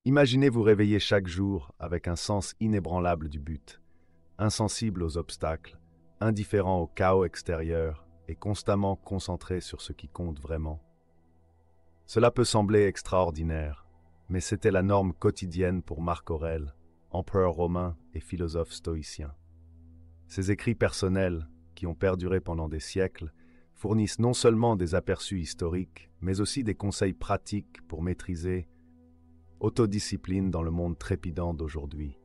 Imaginez vous réveiller chaque jour avec un sens inébranlable du but, insensible aux obstacles, indifférent au chaos extérieur et constamment concentré sur ce qui compte vraiment. Cela peut sembler extraordinaire, mais c'était la norme quotidienne pour Marc Aurèle, empereur romain et philosophe stoïcien. Ses écrits personnels, qui ont perduré pendant des siècles, fournissent non seulement des aperçus historiques, mais aussi des conseils pratiques pour maîtriser autodiscipline dans le monde trépidant d'aujourd'hui.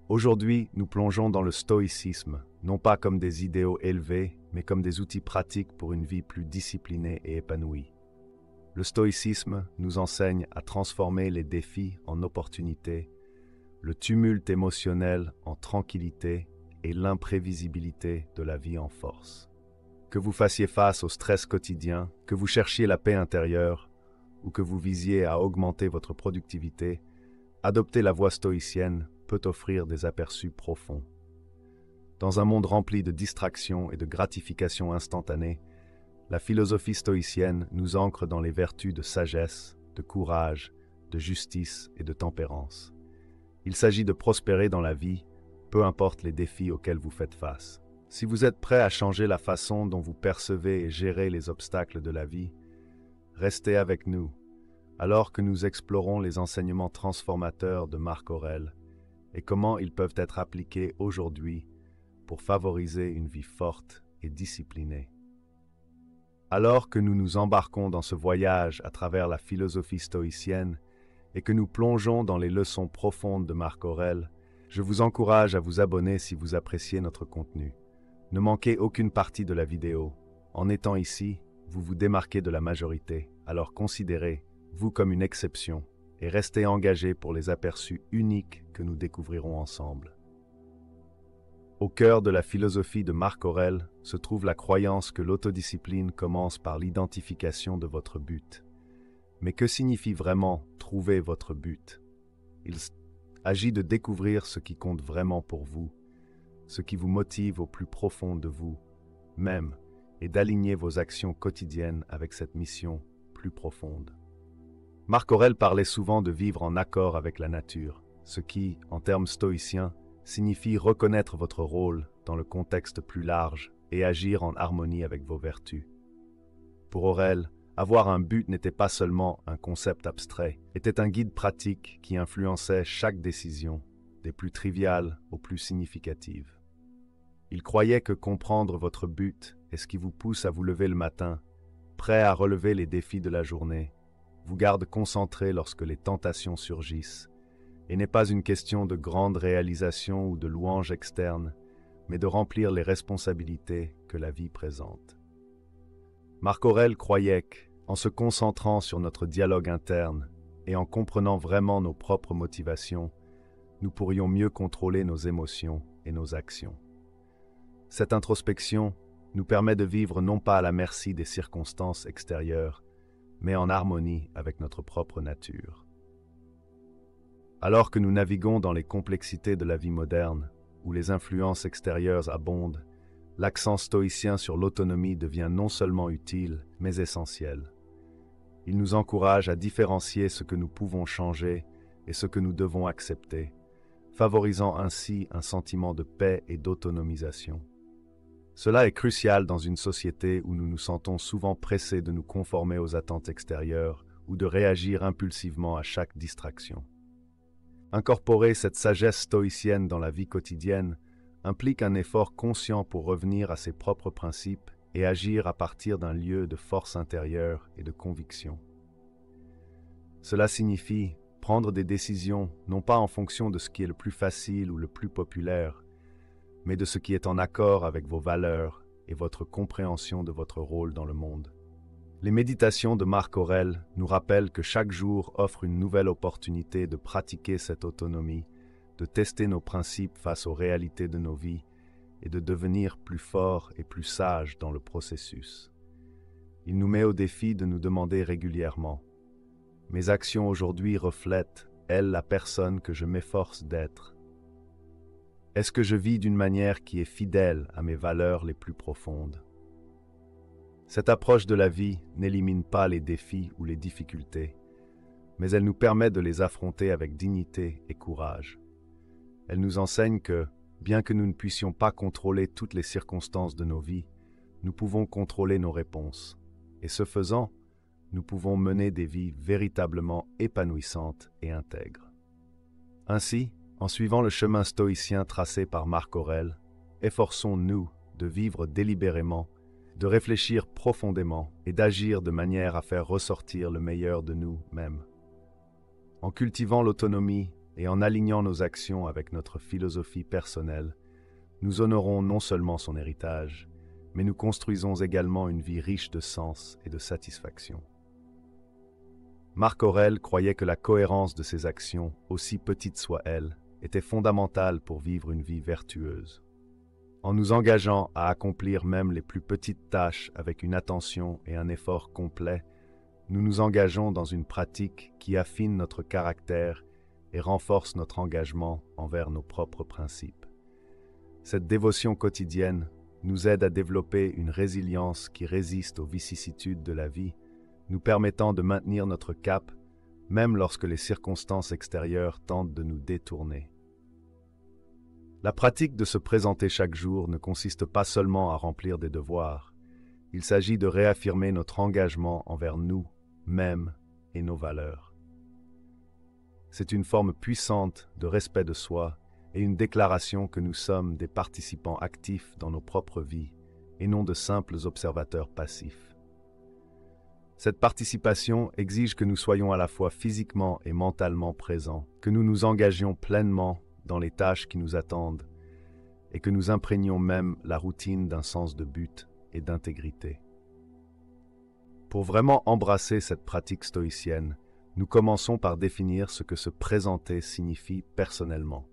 Aujourd'hui, nous plongeons dans le stoïcisme, non pas comme des idéaux élevés, mais comme des outils pratiques pour une vie plus disciplinée et épanouie. Le stoïcisme nous enseigne à transformer les défis en opportunités, le tumulte émotionnel en tranquillité et l'imprévisibilité de la vie en force. Que vous fassiez face au stress quotidien, que vous cherchiez la paix intérieure ou que vous visiez à augmenter votre productivité, adopter la voie stoïcienne peut offrir des aperçus profonds. Dans un monde rempli de distractions et de gratifications instantanées, la philosophie stoïcienne nous ancre dans les vertus de sagesse, de courage, de justice et de tempérance. Il s'agit de prospérer dans la vie, peu importe les défis auxquels vous faites face. Si vous êtes prêt à changer la façon dont vous percevez et gérez les obstacles de la vie, restez avec nous, alors que nous explorons les enseignements transformateurs de Marc Aurèle et comment ils peuvent être appliqués aujourd'hui pour favoriser une vie forte et disciplinée. Alors que nous nous embarquons dans ce voyage à travers la philosophie stoïcienne et que nous plongeons dans les leçons profondes de Marc Aurèle, je vous encourage à vous abonner si vous appréciez notre contenu. Ne manquez aucune partie de la vidéo. En étant ici, vous vous démarquez de la majorité, alors considérez-vous comme une exception et restez engagés pour les aperçus uniques que nous découvrirons ensemble. Au cœur de la philosophie de Marc Aurèle se trouve la croyance que l'autodiscipline commence par l'identification de votre but. Mais que signifie vraiment trouver votre but? Il s'agit de découvrir ce qui compte vraiment pour vous, ce qui vous motive au plus profond de vous-même, et d'aligner vos actions quotidiennes avec cette mission plus profonde. Marc Aurèle parlait souvent de vivre en accord avec la nature, ce qui, en termes stoïciens, signifie reconnaître votre rôle dans le contexte plus large et agir en harmonie avec vos vertus. Pour Aurèle, avoir un but n'était pas seulement un concept abstrait, était un guide pratique qui influençait chaque décision, des plus triviales aux plus significatives. Il croyait que comprendre votre but est ce qui vous pousse à vous lever le matin, prêt à relever les défis de la journée, vous garde concentré lorsque les tentations surgissent, et n'est pas une question de grande réalisation ou de louange externe, mais de remplir les responsabilités que la vie présente. Marc Aurèle croyait qu'en se concentrant sur notre dialogue interne et en comprenant vraiment nos propres motivations, nous pourrions mieux contrôler nos émotions et nos actions. Cette introspection nous permet de vivre non pas à la merci des circonstances extérieures, mais en harmonie avec notre propre nature. Alors que nous naviguons dans les complexités de la vie moderne, où les influences extérieures abondent, l'accent stoïcien sur l'autonomie devient non seulement utile, mais essentiel. Il nous encourage à différencier ce que nous pouvons changer et ce que nous devons accepter, favorisant ainsi un sentiment de paix et d'autonomisation. Cela est crucial dans une société où nous nous sentons souvent pressés de nous conformer aux attentes extérieures ou de réagir impulsivement à chaque distraction. Incorporer cette sagesse stoïcienne dans la vie quotidienne implique un effort conscient pour revenir à ses propres principes et agir à partir d'un lieu de force intérieure et de conviction. Cela signifie prendre des décisions non pas en fonction de ce qui est le plus facile ou le plus populaire, mais de ce qui est en accord avec vos valeurs et votre compréhension de votre rôle dans le monde. Les méditations de Marc Aurèle nous rappellent que chaque jour offre une nouvelle opportunité de pratiquer cette autonomie, de tester nos principes face aux réalités de nos vies et de devenir plus forts et plus sages dans le processus. Il nous met au défi de nous demander régulièrement: mes actions aujourd'hui reflètent-elles la personne que je m'efforce d'être? Est-ce que je vis d'une manière qui est fidèle à mes valeurs les plus profondes? Cette approche de la vie n'élimine pas les défis ou les difficultés, mais elle nous permet de les affronter avec dignité et courage. Elle nous enseigne que, bien que nous ne puissions pas contrôler toutes les circonstances de nos vies, nous pouvons contrôler nos réponses. Et ce faisant, nous pouvons mener des vies véritablement épanouissantes et intègres. Ainsi, en suivant le chemin stoïcien tracé par Marc Aurèle, efforçons-nous de vivre délibérément, de réfléchir profondément et d'agir de manière à faire ressortir le meilleur de nous-mêmes. En cultivant l'autonomie et en alignant nos actions avec notre philosophie personnelle, nous honorons non seulement son héritage, mais nous construisons également une vie riche de sens et de satisfaction. Marc Aurèle croyait que la cohérence de ses actions, aussi petites soient-elles, était fondamentale pour vivre une vie vertueuse. En nous engageant à accomplir même les plus petites tâches avec une attention et un effort complet, nous nous engageons dans une pratique qui affine notre caractère et renforce notre engagement envers nos propres principes. Cette dévotion quotidienne nous aide à développer une résilience qui résiste aux vicissitudes de la vie, nous permettant de maintenir notre cap, même lorsque les circonstances extérieures tentent de nous détourner. La pratique de se présenter chaque jour ne consiste pas seulement à remplir des devoirs, il s'agit de réaffirmer notre engagement envers nous-mêmes et nos valeurs. C'est une forme puissante de respect de soi et une déclaration que nous sommes des participants actifs dans nos propres vies et non de simples observateurs passifs. Cette participation exige que nous soyons à la fois physiquement et mentalement présents, que nous nous engagions pleinement dans les tâches qui nous attendent et que nous imprégnions même la routine d'un sens de but et d'intégrité. Pour vraiment embrasser cette pratique stoïcienne, nous commençons par définir ce que se présenter signifie personnellement.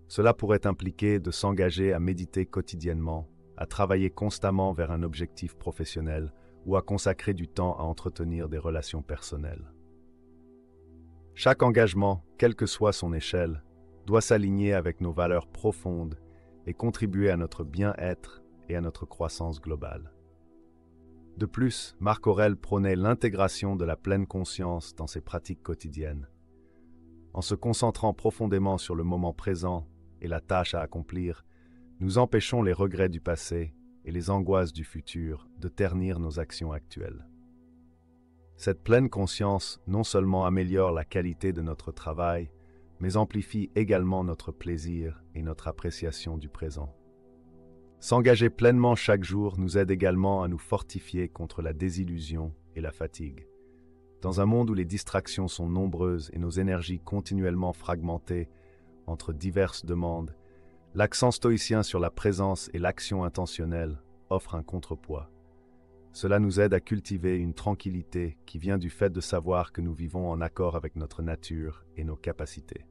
Cela pourrait impliquer de s'engager à méditer quotidiennement, à travailler constamment vers un objectif professionnel ou à consacrer du temps à entretenir des relations personnelles. Chaque engagement, quelle que soit son échelle, doit s'aligner avec nos valeurs profondes et contribuer à notre bien-être et à notre croissance globale. De plus, Marc Aurèle prônait l'intégration de la pleine conscience dans ses pratiques quotidiennes. En se concentrant profondément sur le moment présent et la tâche à accomplir, nous empêchons les regrets du passé et les angoisses du futur de ternir nos actions actuelles. Cette pleine conscience non seulement améliore la qualité de notre travail, mais amplifie également notre plaisir et notre appréciation du présent. S'engager pleinement chaque jour nous aide également à nous fortifier contre la désillusion et la fatigue. Dans un monde où les distractions sont nombreuses et nos énergies continuellement fragmentées entre diverses demandes, l'accent stoïcien sur la présence et l'action intentionnelle offre un contrepoids. Cela nous aide à cultiver une tranquillité qui vient du fait de savoir que nous vivons en accord avec notre nature et nos capacités.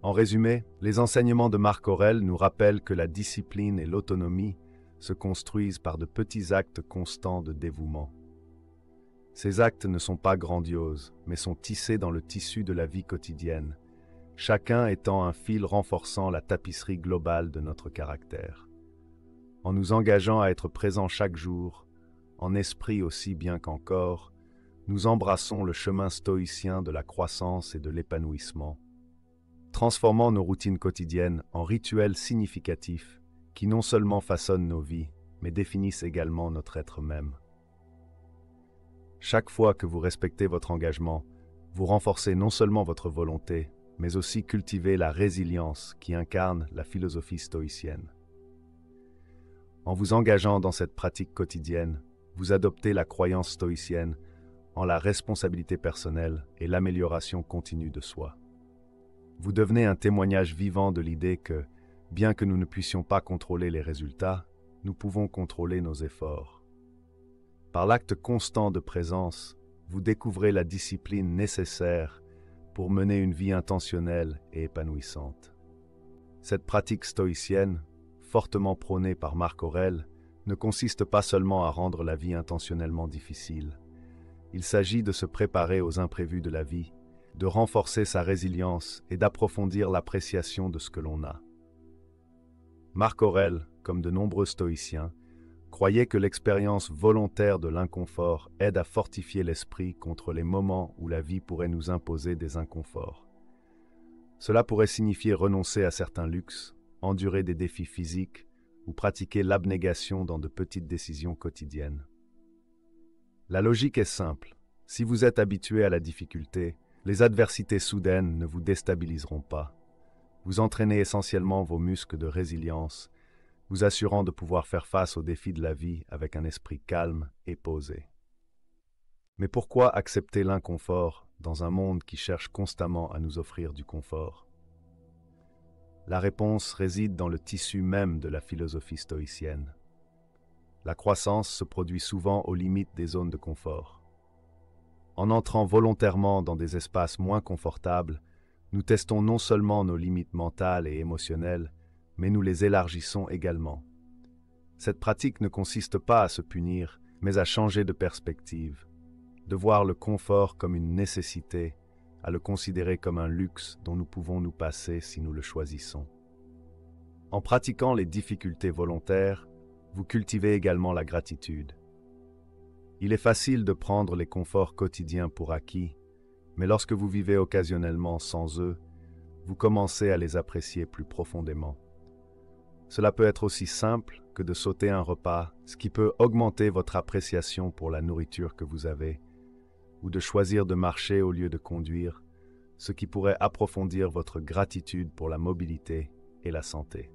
En résumé, les enseignements de Marc Aurèle nous rappellent que la discipline et l'autonomie se construisent par de petits actes constants de dévouement. Ces actes ne sont pas grandioses, mais sont tissés dans le tissu de la vie quotidienne, chacun étant un fil renforçant la tapisserie globale de notre caractère. En nous engageant à être présents chaque jour, en esprit aussi bien qu'en corps, nous embrassons le chemin stoïcien de la croissance et de l'épanouissement, transformant nos routines quotidiennes en rituels significatifs qui non seulement façonnent nos vies, mais définissent également notre être même. Chaque fois que vous respectez votre engagement, vous renforcez non seulement votre volonté, mais aussi cultivez la résilience qui incarne la philosophie stoïcienne. En vous engageant dans cette pratique quotidienne, vous adoptez la croyance stoïcienne en la responsabilité personnelle et l'amélioration continue de soi. Vous devenez un témoignage vivant de l'idée que, bien que nous ne puissions pas contrôler les résultats, nous pouvons contrôler nos efforts. Par l'acte constant de présence, vous découvrez la discipline nécessaire pour mener une vie intentionnelle et épanouissante. Cette pratique stoïcienne, fortement prônée par Marc Aurèle, ne consiste pas seulement à rendre la vie intentionnellement difficile. Il s'agit de se préparer aux imprévus de la vie, de renforcer sa résilience et d'approfondir l'appréciation de ce que l'on a. Marc Aurèle, comme de nombreux stoïciens, Croyez que l'expérience volontaire de l'inconfort aide à fortifier l'esprit contre les moments où la vie pourrait nous imposer des inconforts. Cela pourrait signifier renoncer à certains luxes, endurer des défis physiques ou pratiquer l'abnégation dans de petites décisions quotidiennes. La logique est simple. Si vous êtes habitué à la difficulté, les adversités soudaines ne vous déstabiliseront pas. Vous entraînez essentiellement vos muscles de résilience, vous assurant de pouvoir faire face aux défis de la vie avec un esprit calme et posé. Mais pourquoi accepter l'inconfort dans un monde qui cherche constamment à nous offrir du confort? La réponse réside dans le tissu même de la philosophie stoïcienne. La croissance se produit souvent aux limites des zones de confort. En entrant volontairement dans des espaces moins confortables, nous testons non seulement nos limites mentales et émotionnelles, mais nous les élargissons également. Cette pratique ne consiste pas à se punir, mais à changer de perspective, de voir le confort comme une nécessité, à le considérer comme un luxe dont nous pouvons nous passer si nous le choisissons. En pratiquant les difficultés volontaires, vous cultivez également la gratitude. Il est facile de prendre les conforts quotidiens pour acquis, mais lorsque vous vivez occasionnellement sans eux, vous commencez à les apprécier plus profondément. Cela peut être aussi simple que de sauter un repas, ce qui peut augmenter votre appréciation pour la nourriture que vous avez, ou de choisir de marcher au lieu de conduire, ce qui pourrait approfondir votre gratitude pour la mobilité et la santé.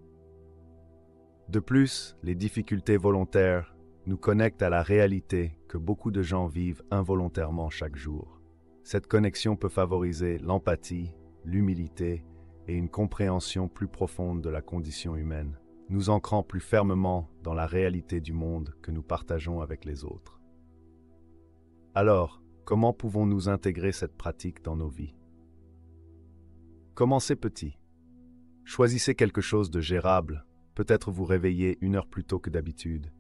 De plus, les difficultés volontaires nous connectent à la réalité que beaucoup de gens vivent involontairement chaque jour. Cette connexion peut favoriser l'empathie, l'humilité et une compréhension plus profonde de la condition humaine, nous ancrant plus fermement dans la réalité du monde que nous partageons avec les autres. Alors, comment pouvons-nous intégrer cette pratique dans nos vies? Commencez petit. Choisissez quelque chose de gérable, peut-être vous réveiller 1 heure plus tôt que d'habitude,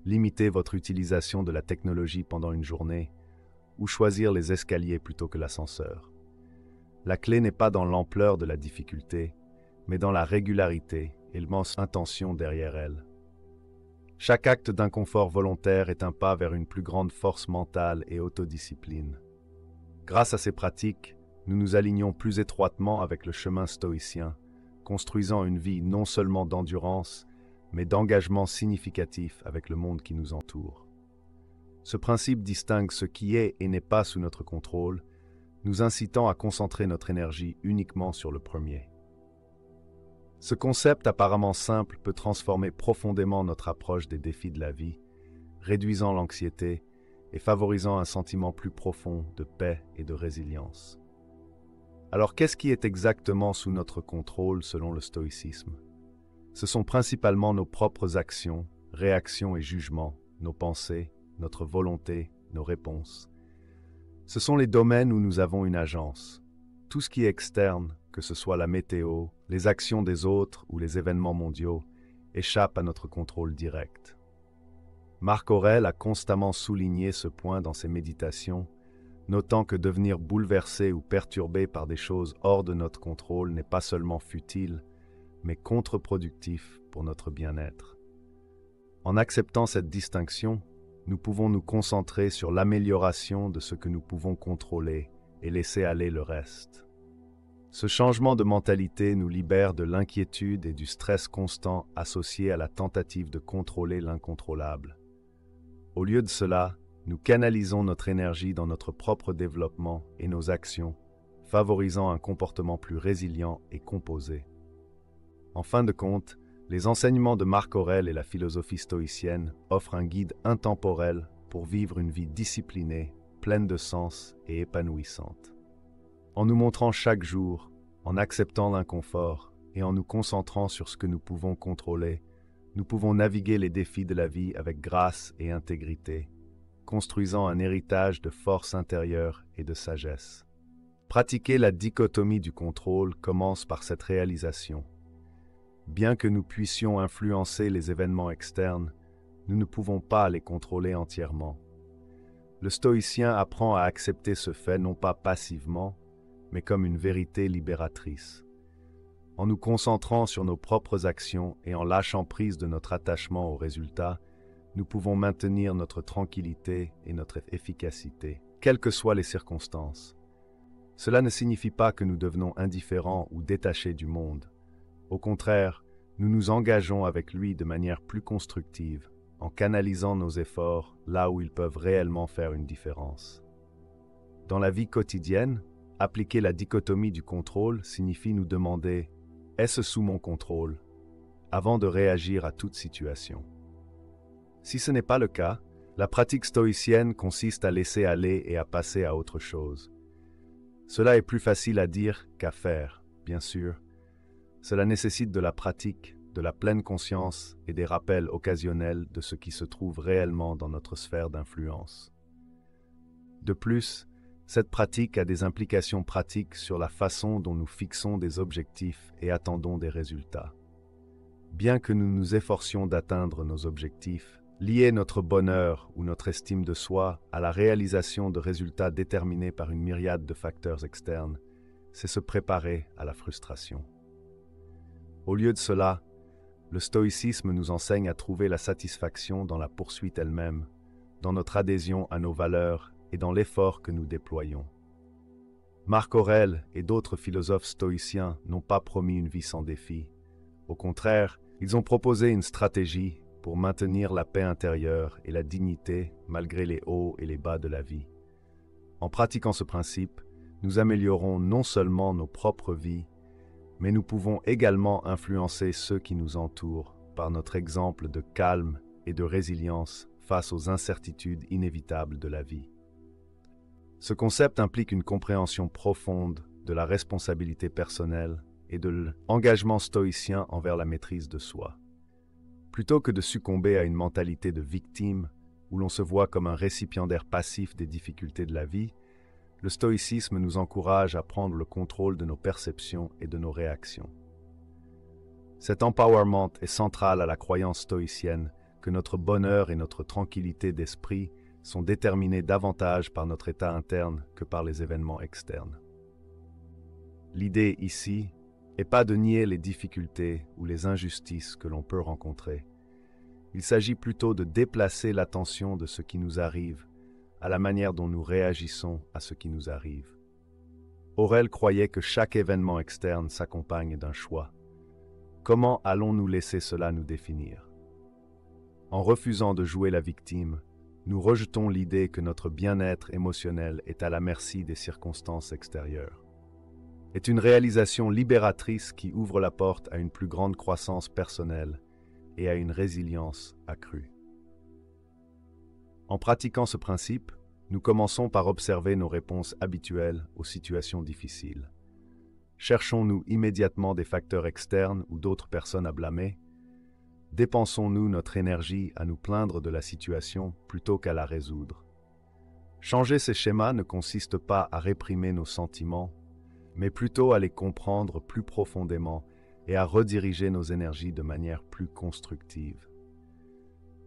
limiter votre utilisation de la technologie pendant une journée, ou choisir les escaliers plutôt que l'ascenseur. La clé n'est pas dans l'ampleur de la difficulté, mais dans la régularité et l'immense intention derrière elle. Chaque acte d'inconfort volontaire est un pas vers une plus grande force mentale et autodiscipline. Grâce à ces pratiques, nous nous alignons plus étroitement avec le chemin stoïcien, construisant une vie non seulement d'endurance, mais d'engagement significatif avec le monde qui nous entoure. Ce principe distingue ce qui est et n'est pas sous notre contrôle, nous incitant à concentrer notre énergie uniquement sur le premier. Ce concept apparemment simple peut transformer profondément notre approche des défis de la vie, réduisant l'anxiété et favorisant un sentiment plus profond de paix et de résilience. Alors qu'est-ce qui est exactement sous notre contrôle selon le stoïcisme? Ce sont principalement nos propres actions, réactions et jugements, nos pensées, notre volonté, nos réponses. Ce sont les domaines où nous avons une agence. Tout ce qui est externe, que ce soit la météo, les actions des autres ou les événements mondiaux, échappe à notre contrôle direct. Marc Aurèle a constamment souligné ce point dans ses méditations, notant que devenir bouleversé ou perturbé par des choses hors de notre contrôle n'est pas seulement futile, mais contre-productif pour notre bien-être. En acceptant cette distinction, nous pouvons nous concentrer sur l'amélioration de ce que nous pouvons contrôler et laisser aller le reste. Ce changement de mentalité nous libère de l'inquiétude et du stress constant associés à la tentative de contrôler l'incontrôlable. Au lieu de cela, nous canalisons notre énergie dans notre propre développement et nos actions, favorisant un comportement plus résilient et composé. En fin de compte, les enseignements de Marc Aurèle et la philosophie stoïcienne offrent un guide intemporel pour vivre une vie disciplinée, pleine de sens et épanouissante. En nous montrant chaque jour, en acceptant l'inconfort et en nous concentrant sur ce que nous pouvons contrôler, nous pouvons naviguer les défis de la vie avec grâce et intégrité, construisant un héritage de force intérieure et de sagesse. Pratiquer la dichotomie du contrôle commence par cette réalisation. Bien que nous puissions influencer les événements externes, nous ne pouvons pas les contrôler entièrement. Le stoïcien apprend à accepter ce fait non pas passivement, mais comme une vérité libératrice. En nous concentrant sur nos propres actions et en lâchant prise de notre attachement aux résultats, nous pouvons maintenir notre tranquillité et notre efficacité, quelles que soient les circonstances. Cela ne signifie pas que nous devenons indifférents ou détachés du monde. Au contraire, nous nous engageons avec lui de manière plus constructive, en canalisant nos efforts là où ils peuvent réellement faire une différence. Dans la vie quotidienne, appliquer la dichotomie du contrôle signifie nous demander « Est-ce sous mon contrôle ?» avant de réagir à toute situation. Si ce n'est pas le cas, la pratique stoïcienne consiste à laisser aller et à passer à autre chose. Cela est plus facile à dire qu'à faire, bien sûr. Cela nécessite de la pratique, de la pleine conscience et des rappels occasionnels de ce qui se trouve réellement dans notre sphère d'influence. De plus, cette pratique a des implications pratiques sur la façon dont nous fixons des objectifs et attendons des résultats. Bien que nous nous efforcions d'atteindre nos objectifs, lier notre bonheur ou notre estime de soi à la réalisation de résultats déterminés par une myriade de facteurs externes, c'est se préparer à la frustration. Au lieu de cela, le stoïcisme nous enseigne à trouver la satisfaction dans la poursuite elle-même, dans notre adhésion à nos valeurs et dans l'effort que nous déployons. Marc Aurèle et d'autres philosophes stoïciens n'ont pas promis une vie sans défis. Au contraire, ils ont proposé une stratégie pour maintenir la paix intérieure et la dignité malgré les hauts et les bas de la vie. En pratiquant ce principe, nous améliorons non seulement nos propres vies, mais nous pouvons également influencer ceux qui nous entourent par notre exemple de calme et de résilience face aux incertitudes inévitables de la vie. Ce concept implique une compréhension profonde de la responsabilité personnelle et de l'engagement stoïcien envers la maîtrise de soi. Plutôt que de succomber à une mentalité de victime, où l'on se voit comme un récipiendaire passif des difficultés de la vie, le stoïcisme nous encourage à prendre le contrôle de nos perceptions et de nos réactions. Cet empowerment est central à la croyance stoïcienne que notre bonheur et notre tranquillité d'esprit sont déterminés davantage par notre état interne que par les événements externes. L'idée ici n'est pas de nier les difficultés ou les injustices que l'on peut rencontrer. Il s'agit plutôt de déplacer l'attention de ce qui nous arrive à la manière dont nous réagissons à ce qui nous arrive. Aurèle croyait que chaque événement externe s'accompagne d'un choix. Comment allons-nous laisser cela nous définir? En refusant de jouer la victime, nous rejetons l'idée que notre bien-être émotionnel est à la merci des circonstances extérieures. C'est une réalisation libératrice qui ouvre la porte à une plus grande croissance personnelle et à une résilience accrue. En pratiquant ce principe, nous commençons par observer nos réponses habituelles aux situations difficiles. Cherchons-nous immédiatement des facteurs externes ou d'autres personnes à blâmer? Dépensons-nous notre énergie à nous plaindre de la situation plutôt qu'à la résoudre? Changer ces schémas ne consiste pas à réprimer nos sentiments, mais plutôt à les comprendre plus profondément et à rediriger nos énergies de manière plus constructive.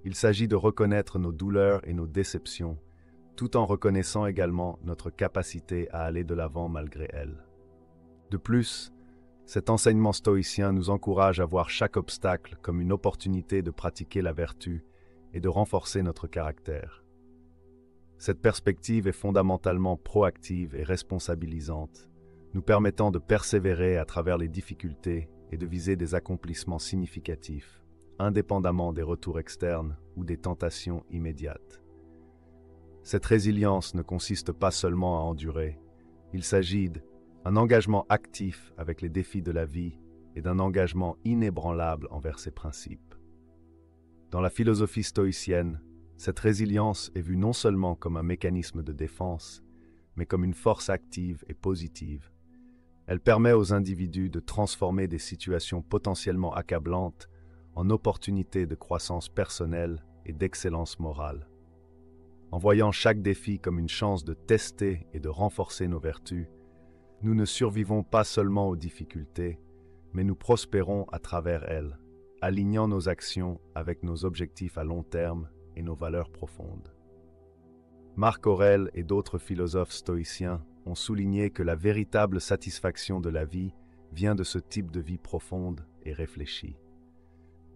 Il s'agit de reconnaître nos douleurs et nos déceptions, tout en reconnaissant également notre capacité à aller de l'avant malgré elles. De plus, cet enseignement stoïcien nous encourage à voir chaque obstacle comme une opportunité de pratiquer la vertu et de renforcer notre caractère. Cette perspective est fondamentalement proactive et responsabilisante, nous permettant de persévérer à travers les difficultés et de viser des accomplissements significatifs, indépendamment des retours externes ou des tentations immédiates. Cette résilience ne consiste pas seulement à endurer, il s'agit d'un engagement actif avec les défis de la vie et d'un engagement inébranlable envers ses principes. Dans la philosophie stoïcienne, cette résilience est vue non seulement comme un mécanisme de défense, mais comme une force active et positive. Elle permet aux individus de transformer des situations potentiellement accablantes en opportunités de croissance personnelle et d'excellence morale. En voyant chaque défi comme une chance de tester et de renforcer nos vertus, nous ne survivons pas seulement aux difficultés, mais nous prospérons à travers elles, alignant nos actions avec nos objectifs à long terme et nos valeurs profondes. Marc Aurèle et d'autres philosophes stoïciens ont souligné que la véritable satisfaction de la vie vient de ce type de vie profonde et réfléchie.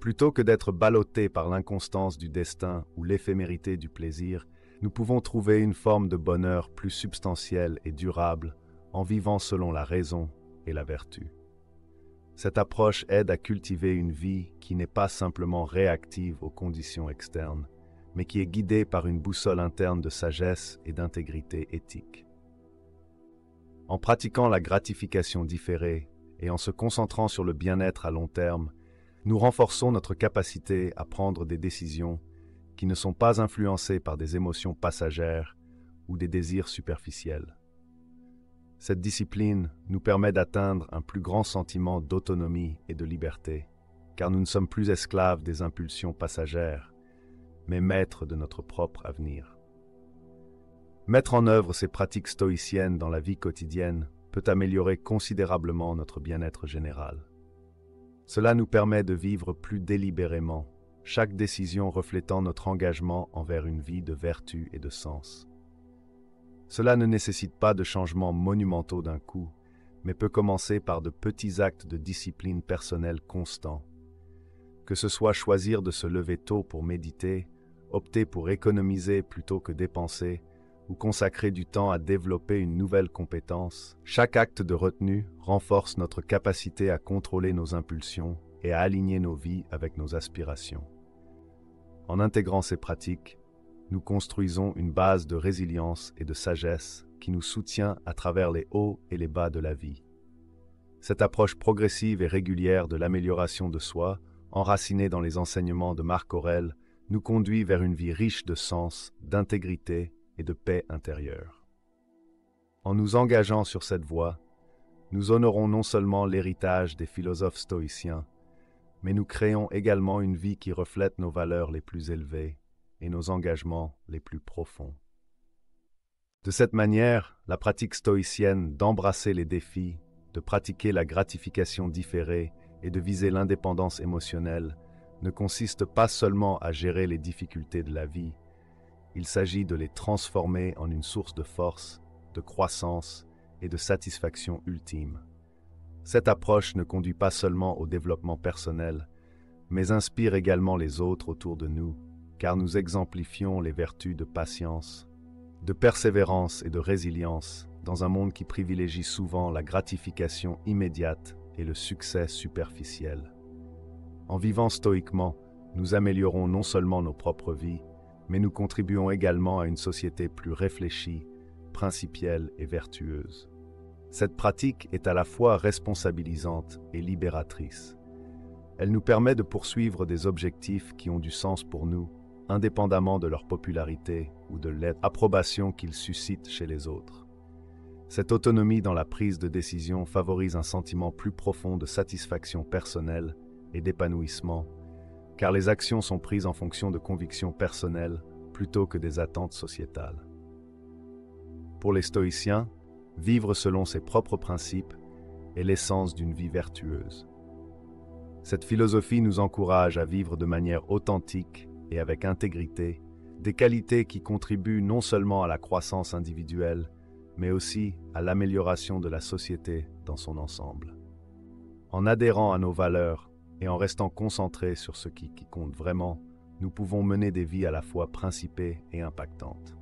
Plutôt que d'être ballottés par l'inconstance du destin ou l'éphémérité du plaisir, nous pouvons trouver une forme de bonheur plus substantielle et durable en vivant selon la raison et la vertu. Cette approche aide à cultiver une vie qui n'est pas simplement réactive aux conditions externes, mais qui est guidée par une boussole interne de sagesse et d'intégrité éthique. En pratiquant la gratification différée et en se concentrant sur le bien-être à long terme, nous renforçons notre capacité à prendre des décisions qui ne sont pas influencées par des émotions passagères ou des désirs superficiels. Cette discipline nous permet d'atteindre un plus grand sentiment d'autonomie et de liberté, car nous ne sommes plus esclaves des impulsions passagères, mais maîtres de notre propre avenir. Mettre en œuvre ces pratiques stoïciennes dans la vie quotidienne peut améliorer considérablement notre bien-être général. Cela nous permet de vivre plus délibérément, chaque décision reflétant notre engagement envers une vie de vertu et de sens. Cela ne nécessite pas de changements monumentaux d'un coup, mais peut commencer par de petits actes de discipline personnelle constants. Que ce soit choisir de se lever tôt pour méditer, opter pour économiser plutôt que dépenser, ou consacrer du temps à développer une nouvelle compétence, chaque acte de retenue renforce notre capacité à contrôler nos impulsions et à aligner nos vies avec nos aspirations. En intégrant ces pratiques, nous construisons une base de résilience et de sagesse qui nous soutient à travers les hauts et les bas de la vie. Cette approche progressive et régulière de l'amélioration de soi, enracinée dans les enseignements de Marc Aurèle, nous conduit vers une vie riche de sens, d'intégrité et de paix intérieure. En nous engageant sur cette voie, nous honorons non seulement l'héritage des philosophes stoïciens, mais nous créons également une vie qui reflète nos valeurs les plus élevées et nos engagements les plus profonds. De cette manière, la pratique stoïcienne d'embrasser les défis, de pratiquer la gratification différée et de viser l'indépendance émotionnelle ne consiste pas seulement à gérer les difficultés de la vie, il s'agit de les transformer en une source de force, de croissance et de satisfaction ultime. Cette approche ne conduit pas seulement au développement personnel, mais inspire également les autres autour de nous, car nous exemplifions les vertus de patience, de persévérance et de résilience dans un monde qui privilégie souvent la gratification immédiate et le succès superficiel. En vivant stoïquement, nous améliorons non seulement nos propres vies, mais nous contribuons également à une société plus réfléchie, principielle et vertueuse. Cette pratique est à la fois responsabilisante et libératrice. Elle nous permet de poursuivre des objectifs qui ont du sens pour nous, indépendamment de leur popularité ou de l'approbation qu'ils suscitent chez les autres. Cette autonomie dans la prise de décision favorise un sentiment plus profond de satisfaction personnelle et d'épanouissement, car les actions sont prises en fonction de convictions personnelles plutôt que des attentes sociétales. Pour les stoïciens, vivre selon ses propres principes est l'essence d'une vie vertueuse. Cette philosophie nous encourage à vivre de manière authentique et avec intégrité, des qualités qui contribuent non seulement à la croissance individuelle, mais aussi à l'amélioration de la société dans son ensemble. En adhérant à nos valeurs et en restant concentrés sur ce qui compte vraiment, nous pouvons mener des vies à la fois principées et impactantes.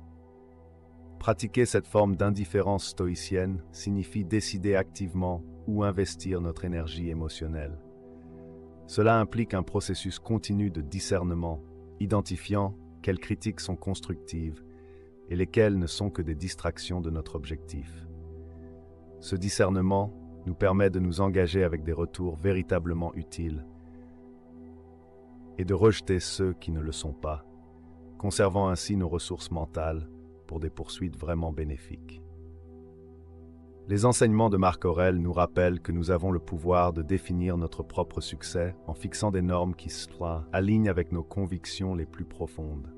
Pratiquer cette forme d'indifférence stoïcienne signifie décider activement où investir notre énergie émotionnelle. Cela implique un processus continu de discernement, identifiant quelles critiques sont constructives et lesquelles ne sont que des distractions de notre objectif. Ce discernement nous permet de nous engager avec des retours véritablement utiles et de rejeter ceux qui ne le sont pas, conservant ainsi nos ressources mentales pour des poursuites vraiment bénéfiques. Les enseignements de Marc Aurèle nous rappellent que nous avons le pouvoir de définir notre propre succès en fixant des normes qui s'alignent avec nos convictions les plus profondes.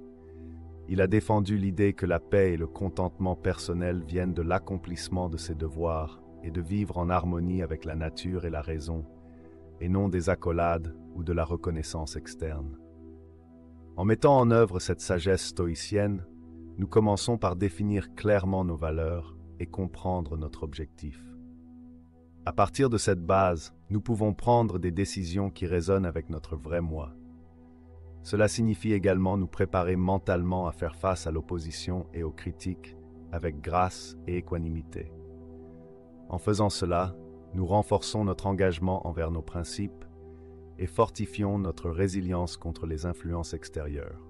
Il a défendu l'idée que la paix et le contentement personnel viennent de l'accomplissement de ses devoirs et de vivre en harmonie avec la nature et la raison, et non des accolades ou de la reconnaissance externe. En mettant en œuvre cette sagesse stoïcienne, nous commençons par définir clairement nos valeurs et comprendre notre objectif. À partir de cette base, nous pouvons prendre des décisions qui résonnent avec notre vrai moi. Cela signifie également nous préparer mentalement à faire face à l'opposition et aux critiques avec grâce et équanimité. En faisant cela, nous renforçons notre engagement envers nos principes et fortifions notre résilience contre les influences extérieures.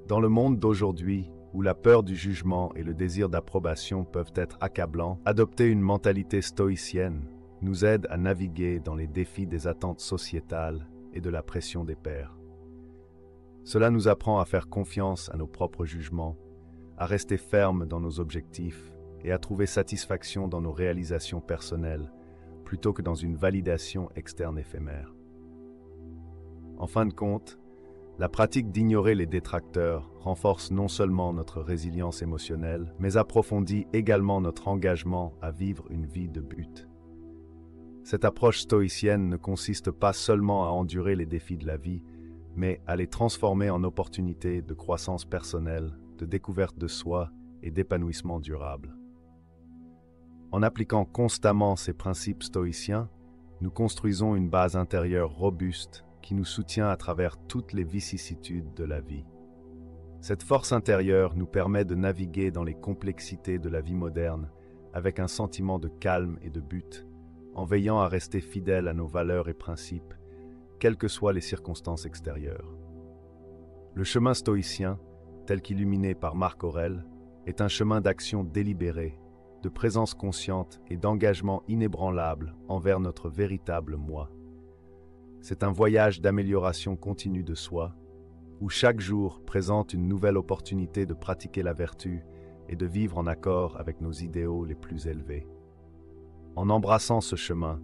Dans le monde d'aujourd'hui, où la peur du jugement et le désir d'approbation peuvent être accablants, adopter une mentalité stoïcienne nous aide à naviguer dans les défis des attentes sociétales et de la pression des pairs. Cela nous apprend à faire confiance à nos propres jugements, à rester fermes dans nos objectifs et à trouver satisfaction dans nos réalisations personnelles, plutôt que dans une validation externe éphémère. En fin de compte, la pratique d'ignorer les détracteurs renforce non seulement notre résilience émotionnelle, mais approfondit également notre engagement à vivre une vie de but. Cette approche stoïcienne ne consiste pas seulement à endurer les défis de la vie, mais à les transformer en opportunités de croissance personnelle, de découverte de soi et d'épanouissement durable. En appliquant constamment ces principes stoïciens, nous construisons une base intérieure robuste qui nous soutient à travers toutes les vicissitudes de la vie. Cette force intérieure nous permet de naviguer dans les complexités de la vie moderne avec un sentiment de calme et de but, en veillant à rester fidèles à nos valeurs et principes, quelles que soient les circonstances extérieures. Le chemin stoïcien, tel qu'illuminé par Marc Aurèle, est un chemin d'action délibérée, de présence consciente et d'engagement inébranlable envers notre véritable moi. C'est un voyage d'amélioration continue de soi, où chaque jour présente une nouvelle opportunité de pratiquer la vertu et de vivre en accord avec nos idéaux les plus élevés. En embrassant ce chemin,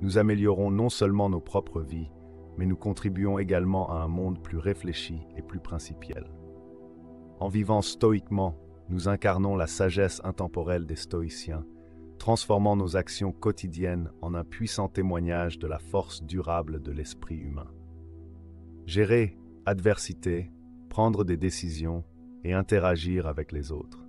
nous améliorons non seulement nos propres vies, mais nous contribuons également à un monde plus réfléchi et plus principiel. En vivant stoïquement, nous incarnons la sagesse intemporelle des stoïciens, transformant nos actions quotidiennes en un puissant témoignage de la force durable de l'esprit humain. Gérer adversité, prendre des décisions et interagir avec les autres.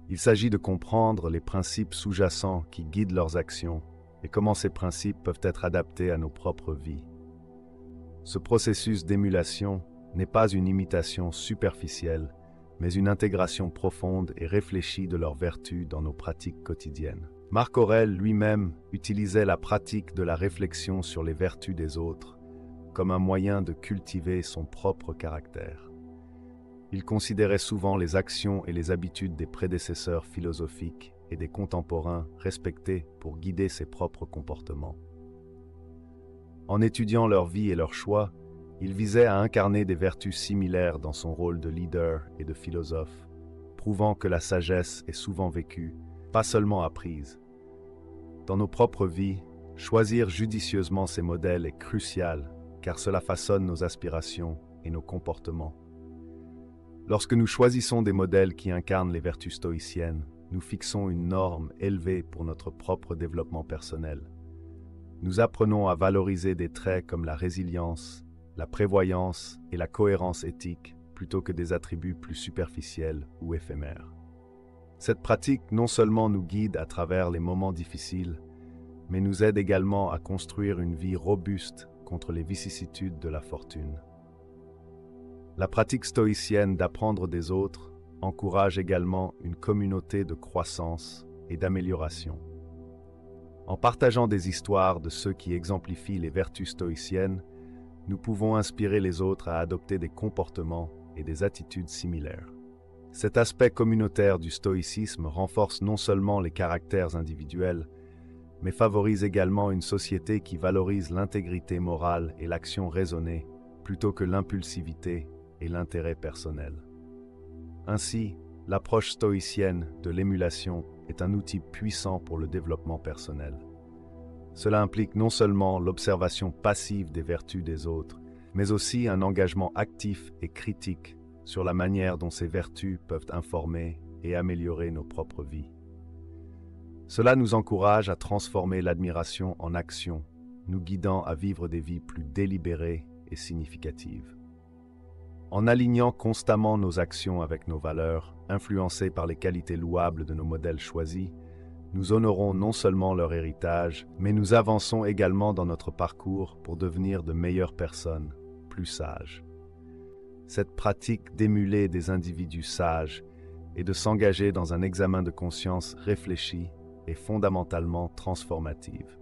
Il s'agit de comprendre les principes sous-jacents qui guident leurs actions et comment ces principes peuvent être adaptés à nos propres vies. Ce processus d'émulation n'est pas une imitation superficielle, mais une intégration profonde et réfléchie de leurs vertus dans nos pratiques quotidiennes. Marc Aurèle lui-même utilisait la pratique de la réflexion sur les vertus des autres comme un moyen de cultiver son propre caractère. Il considérait souvent les actions et les habitudes des prédécesseurs philosophiques et des contemporains respectés pour guider ses propres comportements. En étudiant leur vie et leurs choix, il visait à incarner des vertus similaires dans son rôle de leader et de philosophe, prouvant que la sagesse est souvent vécue, pas seulement apprise. Dans nos propres vies, choisir judicieusement ces modèles est crucial, car cela façonne nos aspirations et nos comportements. Lorsque nous choisissons des modèles qui incarnent les vertus stoïciennes, nous fixons une norme élevée pour notre propre développement personnel. Nous apprenons à valoriser des traits comme la résilience, la prévoyance et la cohérence éthique, plutôt que des attributs plus superficiels ou éphémères. Cette pratique non seulement nous guide à travers les moments difficiles, mais nous aide également à construire une vie robuste contre les vicissitudes de la fortune. La pratique stoïcienne d'apprendre des autres encourage également une communauté de croissance et d'amélioration. En partageant des histoires de ceux qui exemplifient les vertus stoïciennes, nous pouvons inspirer les autres à adopter des comportements et des attitudes similaires. Cet aspect communautaire du stoïcisme renforce non seulement les caractères individuels, mais favorise également une société qui valorise l'intégrité morale et l'action raisonnée, plutôt que l'impulsivité et l'intérêt personnel. Ainsi, l'approche stoïcienne de l'émulation est un outil puissant pour le développement personnel. Cela implique non seulement l'observation passive des vertus des autres, mais aussi un engagement actif et critique sur la manière dont ces vertus peuvent informer et améliorer nos propres vies. Cela nous encourage à transformer l'admiration en action, nous guidant à vivre des vies plus délibérées et significatives. En alignant constamment nos actions avec nos valeurs, influencées par les qualités louables de nos modèles choisis, nous honorons non seulement leur héritage, mais nous avançons également dans notre parcours pour devenir de meilleures personnes, plus sages. Cette pratique d'émuler des individus sages et de s'engager dans un examen de conscience réfléchi est fondamentalement transformative.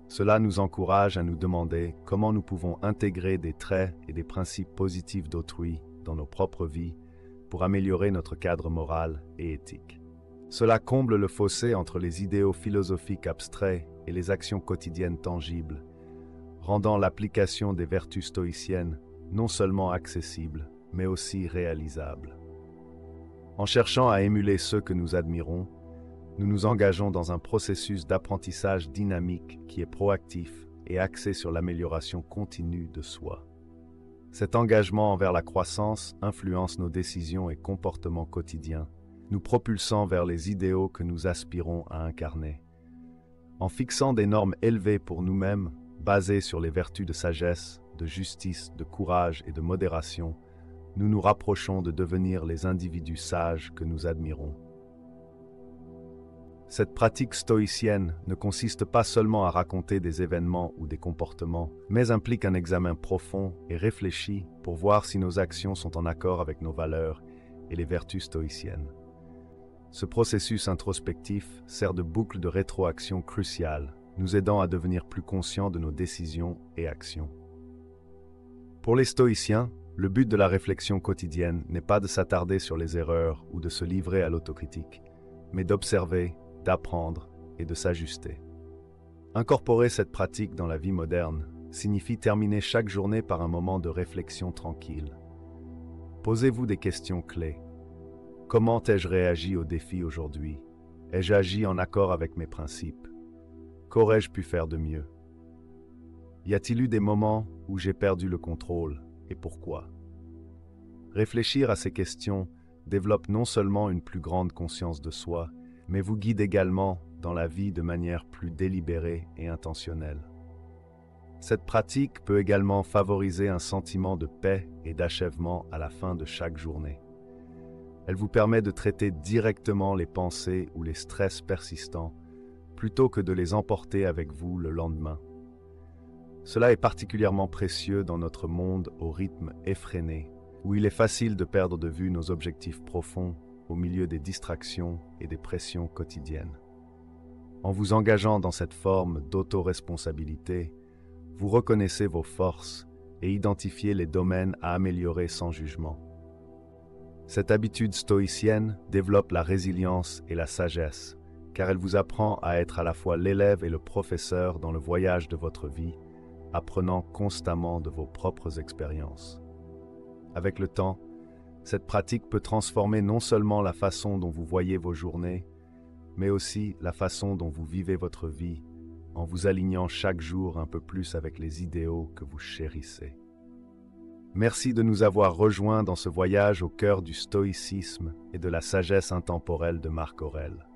Cela nous encourage à nous demander comment nous pouvons intégrer des traits et des principes positifs d'autrui dans nos propres vies pour améliorer notre cadre moral et éthique. Cela comble le fossé entre les idéaux philosophiques abstraits et les actions quotidiennes tangibles, rendant l'application des vertus stoïciennes non seulement accessible, mais aussi réalisable. En cherchant à émuler ceux que nous admirons, nous nous engageons dans un processus d'apprentissage dynamique qui est proactif et axé sur l'amélioration continue de soi. Cet engagement envers la croissance influence nos décisions et comportements quotidiens, nous propulsant vers les idéaux que nous aspirons à incarner. En fixant des normes élevées pour nous-mêmes, basées sur les vertus de sagesse, de justice, de courage et de modération, nous nous rapprochons de devenir les individus sages que nous admirons. Cette pratique stoïcienne ne consiste pas seulement à raconter des événements ou des comportements, mais implique un examen profond et réfléchi pour voir si nos actions sont en accord avec nos valeurs et les vertus stoïciennes. Ce processus introspectif sert de boucle de rétroaction cruciale, nous aidant à devenir plus conscients de nos décisions et actions. Pour les stoïciens, le but de la réflexion quotidienne n'est pas de s'attarder sur les erreurs ou de se livrer à l'autocritique, mais d'observer, d'apprendre et de s'ajuster. Incorporer cette pratique dans la vie moderne signifie terminer chaque journée par un moment de réflexion tranquille. Posez-vous des questions clés. Comment ai-je réagi aux défis aujourd'hui? Ai-je agi en accord avec mes principes? Qu'aurais-je pu faire de mieux? Y a-t-il eu des moments où j'ai perdu le contrôle et pourquoi? Réfléchir à ces questions développe non seulement une plus grande conscience de soi, mais vous guide également dans la vie de manière plus délibérée et intentionnelle. Cette pratique peut également favoriser un sentiment de paix et d'achèvement à la fin de chaque journée. Elle vous permet de traiter directement les pensées ou les stress persistants, plutôt que de les emporter avec vous le lendemain. Cela est particulièrement précieux dans notre monde au rythme effréné, où il est facile de perdre de vue nos objectifs profonds au milieu des distractions et des pressions quotidiennes. En vous engageant dans cette forme d'autoresponsabilité, vous reconnaissez vos forces et identifiez les domaines à améliorer sans jugement. Cette habitude stoïcienne développe la résilience et la sagesse, car elle vous apprend à être à la fois l'élève et le professeur dans le voyage de votre vie, apprenant constamment de vos propres expériences. Avec le temps, cette pratique peut transformer non seulement la façon dont vous voyez vos journées, mais aussi la façon dont vous vivez votre vie, en vous alignant chaque jour un peu plus avec les idéaux que vous chérissez. Merci de nous avoir rejoints dans ce voyage au cœur du stoïcisme et de la sagesse intemporelle de Marc Aurèle.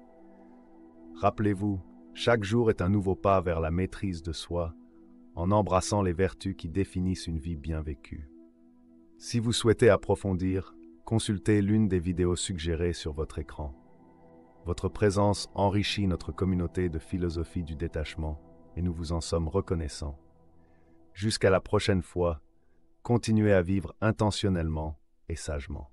Rappelez-vous, chaque jour est un nouveau pas vers la maîtrise de soi, en embrassant les vertus qui définissent une vie bien vécue. Si vous souhaitez approfondir, consultez l'une des vidéos suggérées sur votre écran. Votre présence enrichit notre communauté de philosophie du détachement et nous vous en sommes reconnaissants. Jusqu'à la prochaine fois, continuez à vivre intentionnellement et sagement.